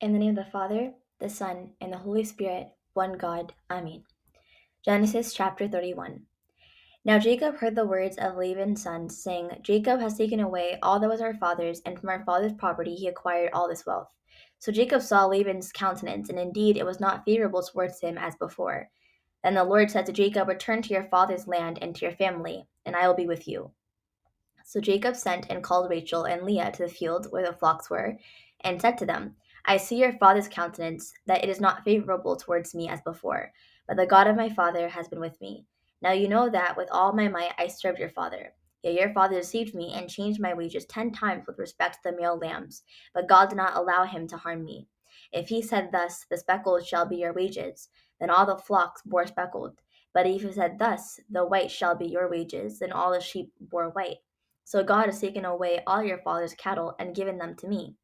In the name of the Father, the Son, and the Holy Spirit, one God. Amen. Genesis chapter 31. Now Jacob heard the words of Laban's sons, saying, Jacob has taken away all that was our father's, and from our father's property he acquired all this wealth. So Jacob saw Laban's countenance, and indeed it was not favorable towards him as before. Then the Lord said to Jacob, Return to your father's land and to your family, and I will be with you. So Jacob sent and called Rachel and Leah to the field where the flocks were, and said to them, I see your father's countenance, that it is not favorable towards me as before, but the God of my father has been with me. Now you know that with all my might I served your father. Yet your father deceived me and changed my wages 10 times with respect to the male lambs, but God did not allow him to harm me. If he said thus, the speckled shall be your wages, then all the flocks bore speckled. But if he said thus, the white shall be your wages, then all the sheep bore white. So God has taken away all your father's cattle and given them to me.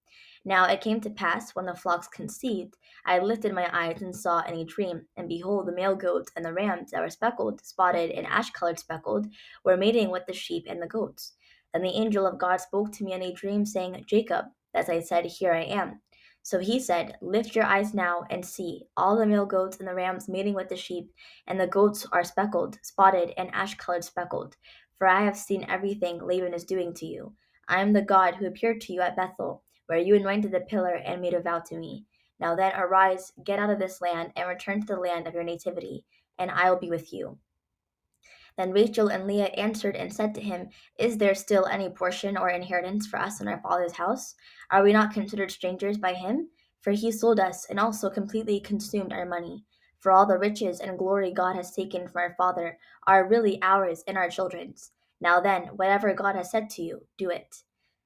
Now it came to pass, when the flocks conceived, I lifted my eyes and saw in a dream, and behold, the male goats and the rams that were speckled, spotted, and ash-colored speckled, were mating with the sheep and the goats. Then the angel of God spoke to me in a dream, saying, Jacob. As I said, Here I am. So he said, Lift your eyes now and see, all the male goats and the rams mating with the sheep, and the goats are speckled, spotted, and ash-colored speckled. For I have seen everything Laban is doing to you. I am the God who appeared to you at Bethel, where you anointed the pillar and made a vow to me. Now then, arise, get out of this land, and return to the land of your nativity, and I will be with you. Then Rachel and Leah answered and said to him, Is there still any portion or inheritance for us in our father's house? Are we not considered strangers by him? For he sold us and also completely consumed our money. For all the riches and glory God has taken from our father are really ours and our children's. Now then, whatever God has said to you, do it.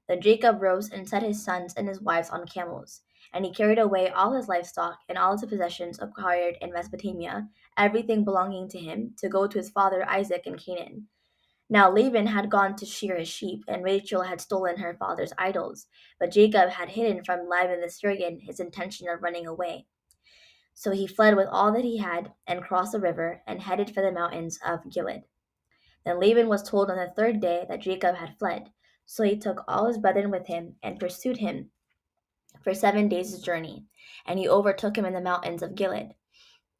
Then Jacob rose and set his sons and his wives on camels. And he carried away all his livestock and all his possessions acquired in Mesopotamia, everything belonging to him, to go to his father Isaac in Canaan. Now Laban had gone to shear his sheep, and Rachel had stolen her father's idols. But Jacob had hidden from Laban the Syrian his intention of running away. So he fled with all that he had, and crossed the river, and headed for the mountains of Gilead. Then Laban was told on the third day that Jacob had fled. So he took all his brethren with him, and pursued him for 7 days' journey, and he overtook him in the mountains of Gilead.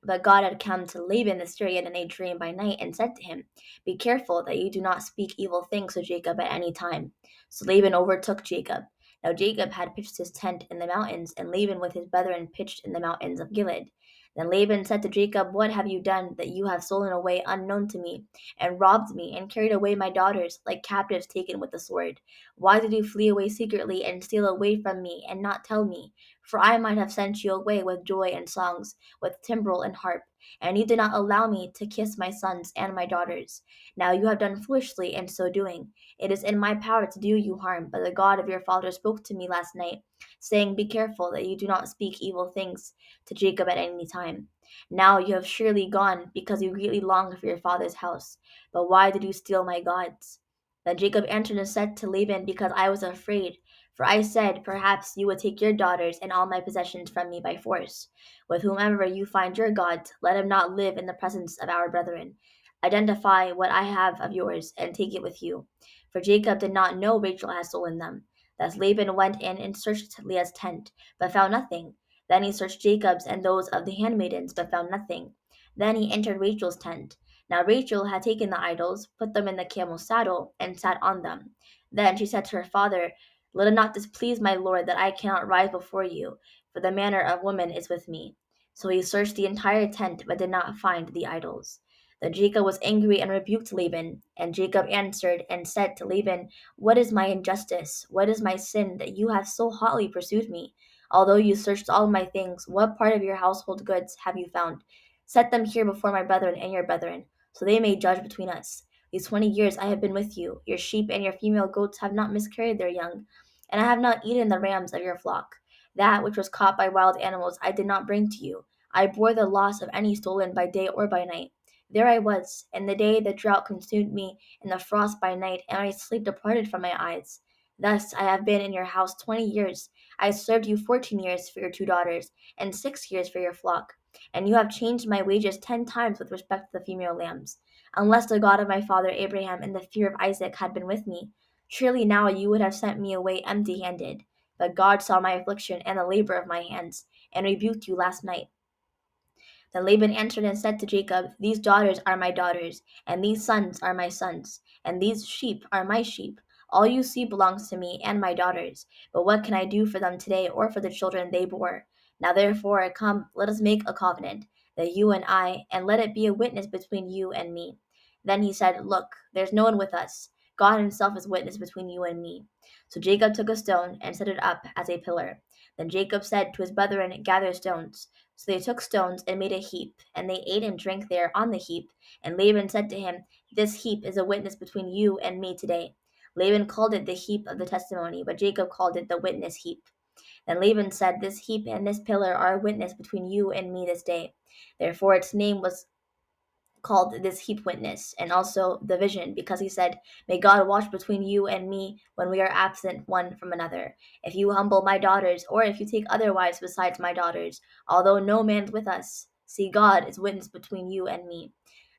But God had come to Laban the Syrian in a dream by night and said to him, Be careful that you do not speak evil things to Jacob at any time. So Laban overtook Jacob. Now Jacob had pitched his tent in the mountains, and Laban with his brethren pitched in the mountains of Gilead. Then Laban said to Jacob, What have you done that you have stolen away unknown to me, and robbed me, and carried away my daughters like captives taken with the sword? Why did you flee away secretly and steal away from me, and not tell me? For I might have sent you away with joy and songs, with timbrel and harp, and you did not allow me to kiss my sons and my daughters. Now you have done foolishly in so doing. It is in my power to do you harm, but the God of your father spoke to me last night, saying, Be careful that you do not speak evil things to Jacob at any time. Now you have surely gone, because you greatly longed for your father's house. But why did you steal my gods? Then Jacob answered and said to Laban, Because I was afraid. For I said, Perhaps you would take your daughters and all my possessions from me by force. With whomever you find your gods, let him not live in the presence of our brethren. Identify what I have of yours, and take it with you. For Jacob did not know Rachel had stolen them. Thus Laban went in and searched Leah's tent, but found nothing. Then he searched Jacob's and those of the handmaidens, but found nothing. Then he entered Rachel's tent. Now Rachel had taken the idols, put them in the camel's saddle, and sat on them. Then she said to her father, Let it not displease my lord that I cannot rise before you, for the manner of woman is with me. So he searched the entire tent, but did not find the idols. Then Jacob was angry and rebuked Laban. And Jacob answered and said to Laban, What is my injustice? What is my sin that you have so hotly pursued me? Although you searched all my things, what part of your household goods have you found? Set them here before my brethren and your brethren, so they may judge between us. These 20 years I have been with you. Your sheep and your female goats have not miscarried their young, and I have not eaten the rams of your flock. That which was caught by wild animals I did not bring to you. I bore the loss of any stolen by day or by night. There I was, in the day the drought consumed me, and the frost by night, and my sleep departed from my eyes. Thus I have been in your house 20 years. I served you 14 years for your 2 daughters, and 6 years for your flock. And you have changed my wages 10 times with respect to the female lambs. Unless the God of my father Abraham and the fear of Isaac had been with me, surely now you would have sent me away empty handed. but God saw my affliction and the labor of my hands, and rebuked you last night. Then Laban answered and said to Jacob, These daughters are my daughters, and these sons are my sons, and these sheep are my sheep. All you see belongs to me and my daughters. But what can I do for them today or for the children they bore? Now therefore, come, let us make a covenant, that you and I, and let it be a witness between you and me. Then he said, Look, there's no one with us. God himself is witness between you and me. So Jacob took a stone and set it up as a pillar. Then Jacob said to his brethren, Gather stones. So they took stones and made a heap, and they ate and drank there on the heap. And Laban said to him, This heap is a witness between you and me today. Laban called it the heap of the testimony, but Jacob called it the witness heap. Then Laban said, This heap and this pillar are a witness between you and me this day. Therefore its name was called this heap witness, and also the vision, because he said, May God watch between you and me when we are absent one from another. If you humble my daughters, or if you take other wives besides my daughters, although no man's with us, see, God is witness between you and me.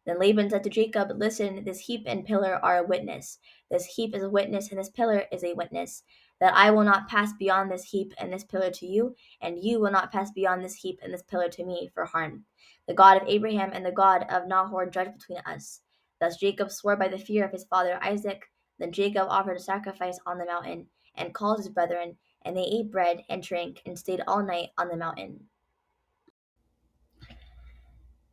Then Laban said to Jacob, Listen, this heap and pillar are a witness. This heap is a witness, and this pillar is a witness, that I will not pass beyond this heap and this pillar to you, and you will not pass beyond this heap and this pillar to me for harm. The God of Abraham and the God of Nahor judge between us. Thus Jacob swore by the fear of his father Isaac. Then Jacob offered a sacrifice on the mountain, and called his brethren, and they ate bread and drank, and stayed all night on the mountain.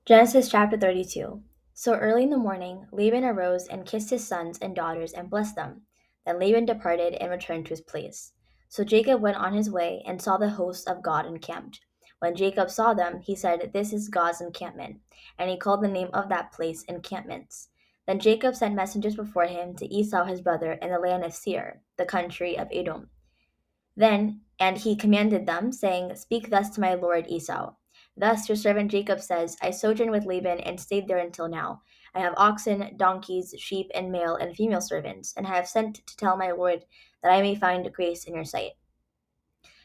Genesis chapter 32. So early in the morning, Laban arose and kissed his sons and daughters and blessed them. Then Laban departed and returned to his place. So Jacob went on his way and saw the hosts of God encamped. When Jacob saw them, he said, This is God's encampment. And he called the name of that place encampments. Then Jacob sent messengers before him to Esau his brother in the land of Seir, the country of Edom. And he commanded them, saying, Speak thus to my lord Esau. Thus your servant Jacob says, I sojourned with Laban and stayed there until now. I have oxen, donkeys, sheep, and male and female servants, and I have sent to tell my lord that I may find grace in your sight.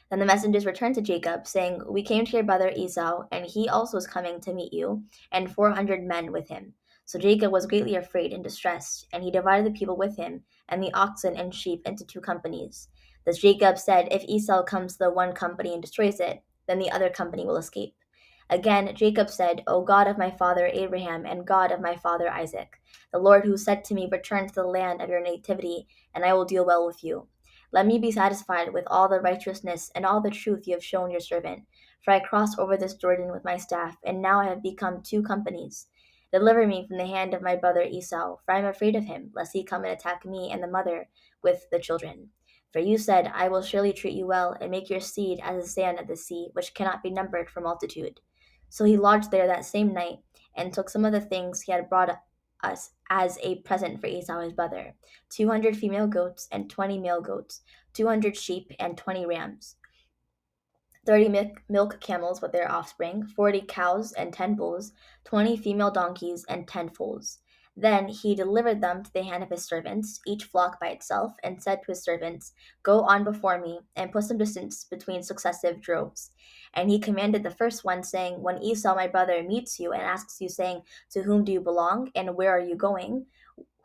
Then the messengers returned to Jacob, saying, We came to your brother Esau, and he also is coming to meet you, and 400 men with him. So Jacob was greatly afraid and distressed, and he divided the people with him, and the oxen and sheep into 2 companies. Thus Jacob said, If Esau comes to the one company and destroys it, then the other company will escape. Again Jacob said, O God of my father Abraham, and God of my father Isaac, the Lord who said to me, Return to the land of your nativity, and I will deal well with you. Let me be satisfied with all the righteousness and all the truth you have shown your servant. For I crossed over this Jordan with my staff, and now I have become 2 companies. Deliver me from the hand of my brother Esau, for I am afraid of him, lest he come and attack me and the mother with the children. For you said, I will surely treat you well, and make your seed as the sand of the sea, which cannot be numbered for multitude. So he lodged there that same night, and took some of the things he had brought us as a present for Esau his brother, 200 female goats and 20 male goats, 200 sheep and 20 rams, 30 milk camels with their offspring, 40 cows and 10 bulls, 20 female donkeys and 10 foals. Then he delivered them to the hand of his servants, each flock by itself, and said to his servants, Go on before me, and put some distance between successive droves. And he commanded the first one, saying, When Esau my brother meets you and asks you, saying, To whom do you belong, and where are you going?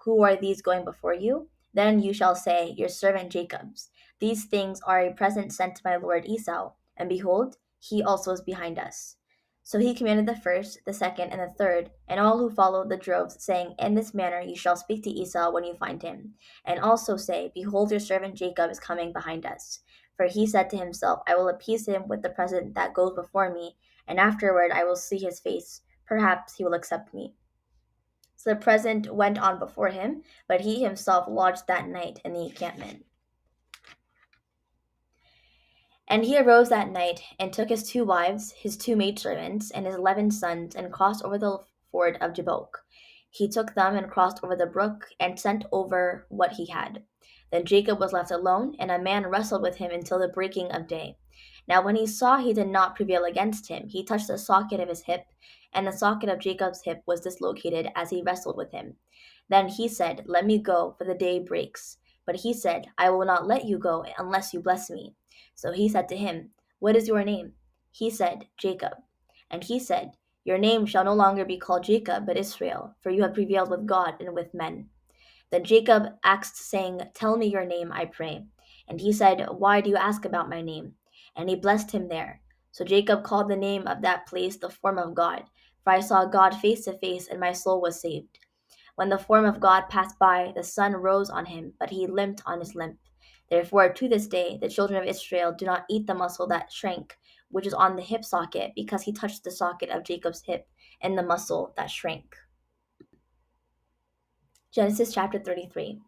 Who are these going before you? Then you shall say, Your servant Jacob's. These things are a present sent to my lord Esau, and behold, he also is behind us. So he commanded the first, the second, and the third, and all who followed the droves, saying, In this manner you shall speak to Esau when you find him. And also say, Behold, your servant Jacob is coming behind us. For he said to himself, I will appease him with the present that goes before me, and afterward I will see his face. Perhaps he will accept me. So the present went on before him, but he himself lodged that night in the encampment. And he arose that night, and took his 2 wives, his 2 maidservants, and his 11 sons, and crossed over the ford of Jabbok. He took them and crossed over the brook, and sent over what he had. Then Jacob was left alone, and a man wrestled with him until the breaking of day. Now when he saw he did not prevail against him, he touched the socket of his hip, and the socket of Jacob's hip was dislocated as he wrestled with him. Then he said, Let me go, for the day breaks. But he said, I will not let you go unless you bless me. So he said to him, What is your name? He said, Jacob. And he said, Your name shall no longer be called Jacob, but Israel, for you have prevailed with God and with men. Then Jacob asked, saying, Tell me your name, I pray. And he said, "Why do you ask about my name?" And he blessed him there. So Jacob called the name of that place the form of God, for I saw God face to face, and my soul was saved. When the form of God passed by, the sun rose on him, but he limped on his limp. Therefore, to this day, the children of Israel do not eat the muscle that shrank, which is on the hip socket, because he touched the socket of Jacob's hip and the muscle that shrank. Genesis chapter 33.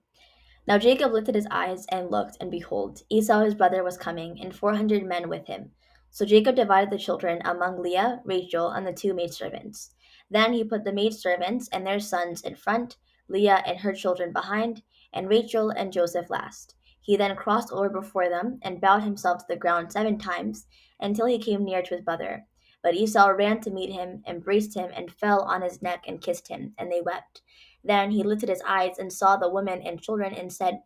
Now Jacob lifted his eyes and looked, and behold, Esau his brother was coming, and 400 men with him. So Jacob divided the children among Leah, Rachel, and the two maidservants. Then he put the maidservants and their sons in front, Leah and her children behind, and Rachel and Joseph last. He then crossed over before them and bowed himself to the ground 7 times until he came near to his brother. But Esau ran to meet him, embraced him, and fell on his neck and kissed him, and they wept. Then he lifted his eyes and saw the women and children and said,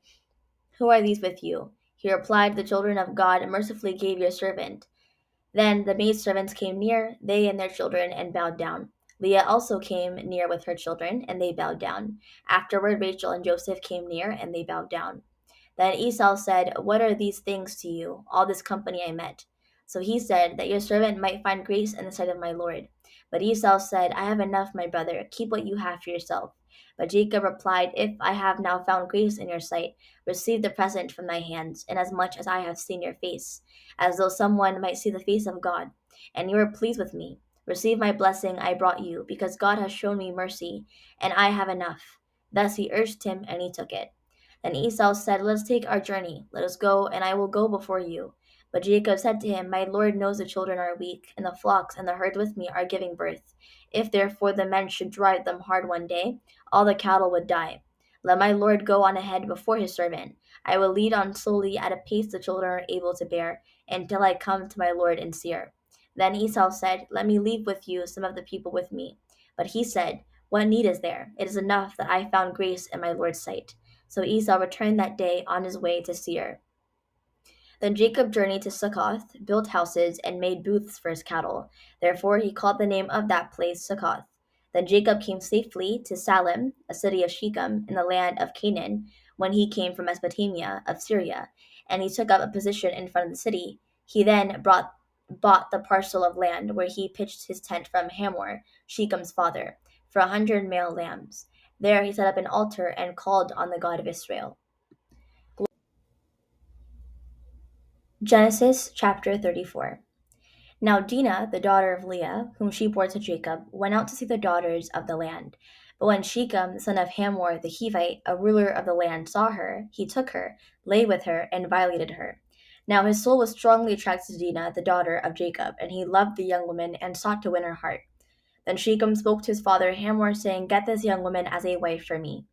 "Who are these with you?" He replied, "The children of God mercifully gave your servant." Then the maidservants came near, they and their children, and bowed down. Leah also came near with her children, and they bowed down. Afterward Rachel and Joseph came near, and they bowed down. Then Esau said, "What are these things to you, all this company I met?" So he said, "That your servant might find grace in the sight of my Lord." But Esau said, "I have enough, my brother. Keep what you have for yourself." But Jacob replied, "If I have now found grace in your sight, receive the present from my hands, inasmuch as I have seen your face, as though someone might see the face of God. And you are pleased with me. Receive my blessing I brought you, because God has shown me mercy, and I have enough." Thus he urged him, and he took it. Then Esau said, "Let us take our journey. Let us go, and I will go before you." But Jacob said to him, "My Lord knows the children are weak, and the flocks and the herds with me are giving birth. If therefore the men should drive them hard one day, all the cattle would die. Let my Lord go on ahead before his servant. I will lead on slowly at a pace the children are able to bear, until I come to my Lord in Seir." Then Esau said, "Let me leave with you some of the people with me." But he said, "What need is there? It is enough that I found grace in my Lord's sight." So Esau returned that day on his way to Seir. Then Jacob journeyed to Succoth, built houses, and made booths for his cattle. Therefore he called the name of that place Succoth. Then Jacob came safely to Salem, a city of Shechem, in the land of Canaan, when he came from Mesopotamia of Syria, and he took up a position in front of the city. He then bought the parcel of land where he pitched his tent from Hamor, Shechem's father, for 100 male lambs. There he set up an altar and called on the God of Israel. Genesis chapter 34. Now Dinah, the daughter of Leah, whom she bore to Jacob, went out to see the daughters of the land. But when Shechem, the son of Hamor the Hivite, a ruler of the land, saw her, he took her, lay with her, and violated her. Now his soul was strongly attracted to Dinah, the daughter of Jacob, and he loved the young woman and sought to win her heart. Then Shechem spoke to his father Hamor, saying, "Get this young woman as a wife for me."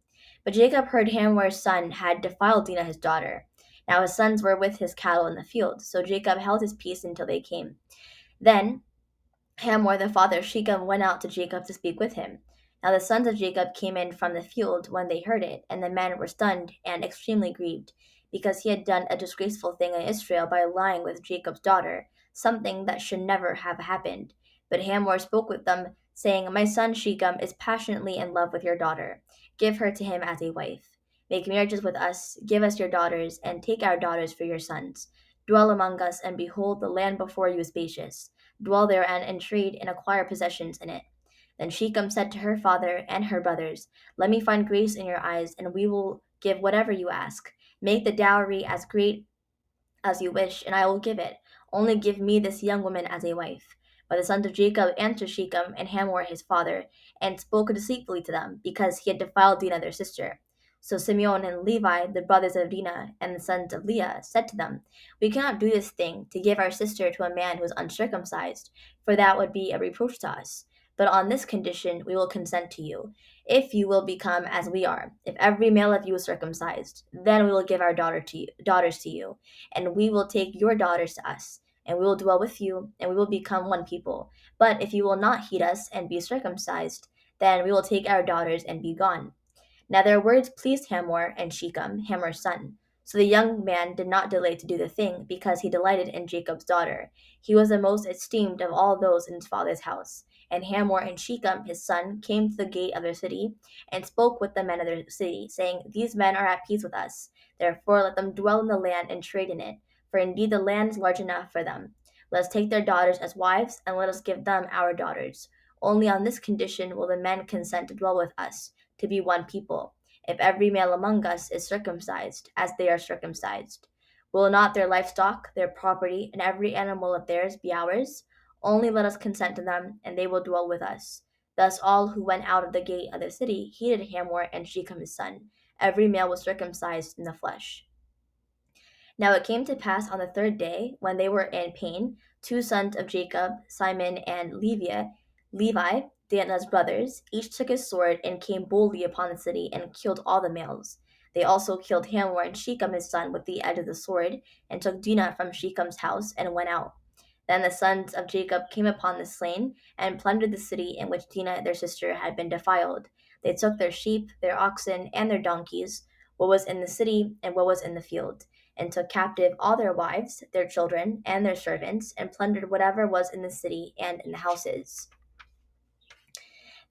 But Jacob heard Hamor's son had defiled Dinah his daughter. Now his sons were with his cattle in the field, so Jacob held his peace until they came. Then Hamor the father of Shechem went out to Jacob to speak with him. Now the sons of Jacob came in from the field when they heard it, and the men were stunned and extremely grieved, because he had done a disgraceful thing in Israel by lying with Jacob's daughter, something that should never have happened. But Hamor spoke with them, saying, "My son Shechem is passionately in love with your daughter. Give her to him as a wife. Make marriages with us, give us your daughters, and take our daughters for your sons. Dwell among us, and behold, the land before you is spacious. Dwell therein and trade and acquire possessions in it." Then Shechem said to her father and her brothers, "Let me find grace in your eyes, and we will give whatever you ask. Make the dowry as great as you wish, and I will give it. Only give me this young woman as a wife." But the sons of Jacob answered Shechem and Hamor his father, and spoke deceitfully to them, because he had defiled Dinah their sister. So Simeon and Levi, the brothers of Dinah, and the sons of Leah, said to them, "We cannot do this thing, to give our sister to a man who is uncircumcised, for that would be a reproach to us. But on this condition we will consent to you, if you will become as we are. If every male of you is circumcised, then we will give our daughters to you, and we will take your daughters to us, and we will dwell with you, and we will become one people. But if you will not heed us and be circumcised, then we will take our daughters and be gone." Now their words pleased Hamor and Shechem, Hamor's son. So the young man did not delay to do the thing, because he delighted in Jacob's daughter. He was the most esteemed of all those in his father's house. And Hamor and Shechem his son came to the gate of their city, and spoke with the men of their city, saying, These men are at peace with us. Therefore let them dwell in the land and trade in it, for indeed the land is large enough for them. Let us take their daughters as wives, and let us give them our daughters. Only on this condition will the men consent to dwell with us, to be one people, if every male among us is circumcised, as they are circumcised. Will not their livestock, their property, and every animal of theirs be ours? Only let us consent to them, and they will dwell with us. Thus all who went out of the gate of the city heeded Hamor and Shechem his son. Every male was circumcised in the flesh. Now it came to pass on the third day, when they were in pain, two sons of Jacob, Simon and Levi, Danah's brothers, each took his sword and came boldly upon the city and killed all the males. They also killed Hamor and Shechem his son with the edge of the sword, and took Dinah from Shechem's house and went out. Then the sons of Jacob came upon the slain, and plundered the city in which Dinah their sister had been defiled. They took their sheep, their oxen, and their donkeys, what was in the city and what was in the field, and took captive all their wives, their children, and their servants, and plundered whatever was in the city and in the houses.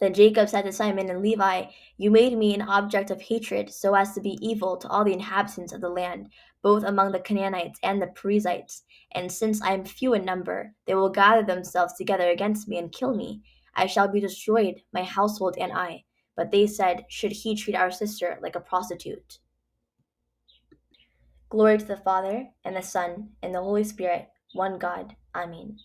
Then Jacob said to Simon and Levi, You made me an object of hatred, so as to be evil to all the inhabitants of the land, both among the Canaanites and the Perizzites. And since I am few in number, they will gather themselves together against me and kill me. I shall be destroyed, my household and I. But they said, Should he treat our sister like a prostitute? Glory to the Father, and the Son, and the Holy Spirit, one God. Amen.